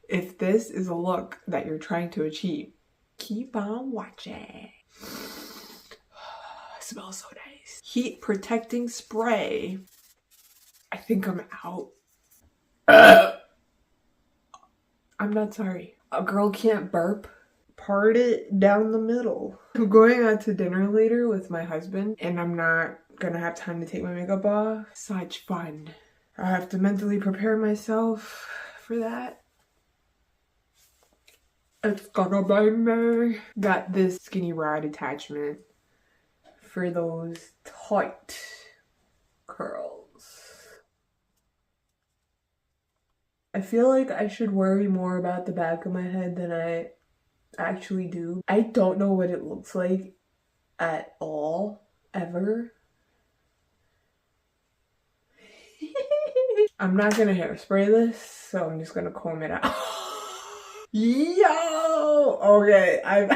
If this is a look that you're trying to achieve, keep on watching. Smells so nice. Heat protecting spray. I think I'm out. I'm not sorry. A girl can't burp. Part it down the middle. I'm going out to dinner later with my husband and I'm not gonna have time to take my makeup off. Such fun. I have to mentally prepare myself for that. It's gonna be me. Got this skinny rod attachment for those tight curls. I feel like I should worry more about the back of my head than I actually do. I don't know what it looks like at all, ever. I'm not gonna hairspray this, so I'm just gonna comb it out. Yo! Okay, I'm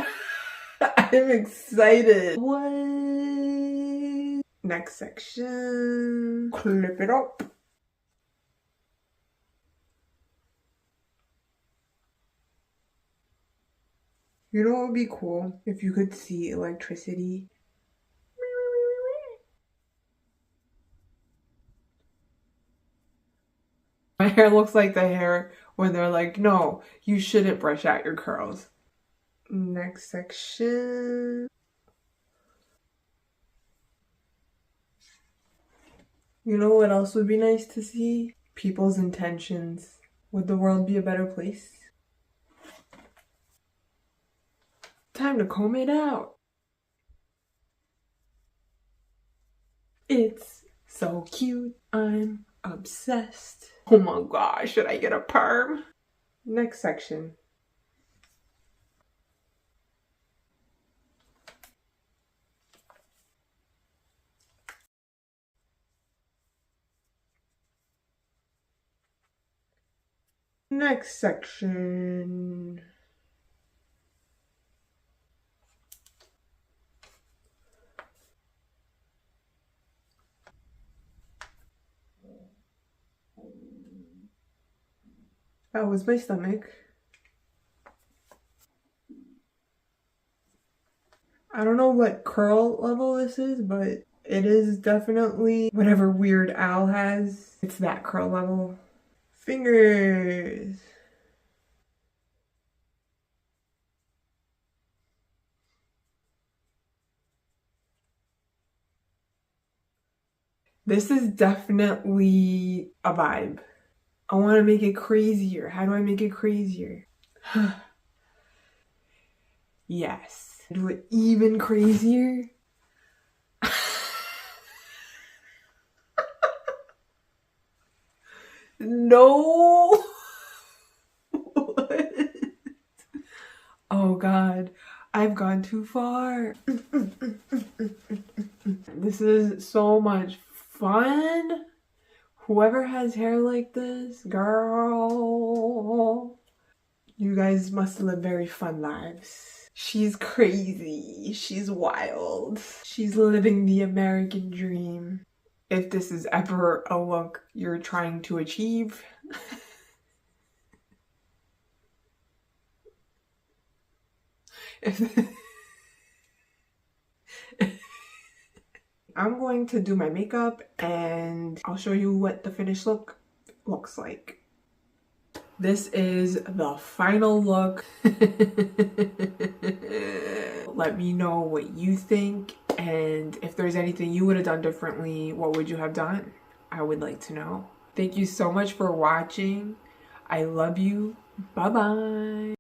excited. What? Next section. Clip it up. You know what would be cool? If you could see electricity. My hair looks like the hair when they're like, no, you shouldn't brush out your curls. Next section. You know what else would be nice to see? People's intentions. Would the world be a better place? Time to comb it out. It's so cute. I'm obsessed. Oh my gosh, should I get a perm? Next section. Next section. That was my stomach. I don't know what curl level this is, but it is definitely whatever Weird Al has. It's that curl level. Fingers. This is definitely a vibe. I want to make it crazier. How do I make it crazier? Yes. Do it even crazier. No. What? Oh God, I've gone too far. This is so much fun. Whoever has hair like this, girl, you guys must live very fun lives. She's crazy. She's wild. She's living the American dream. If this is ever a look you're trying to achieve, I'm going to do my makeup and I'll show you what the finished look looks like. This is the final look. Let me know what you think, and if there's anything you would have done differently, what would you have done? I would like to know. Thank you so much for watching. I love you. Bye-bye.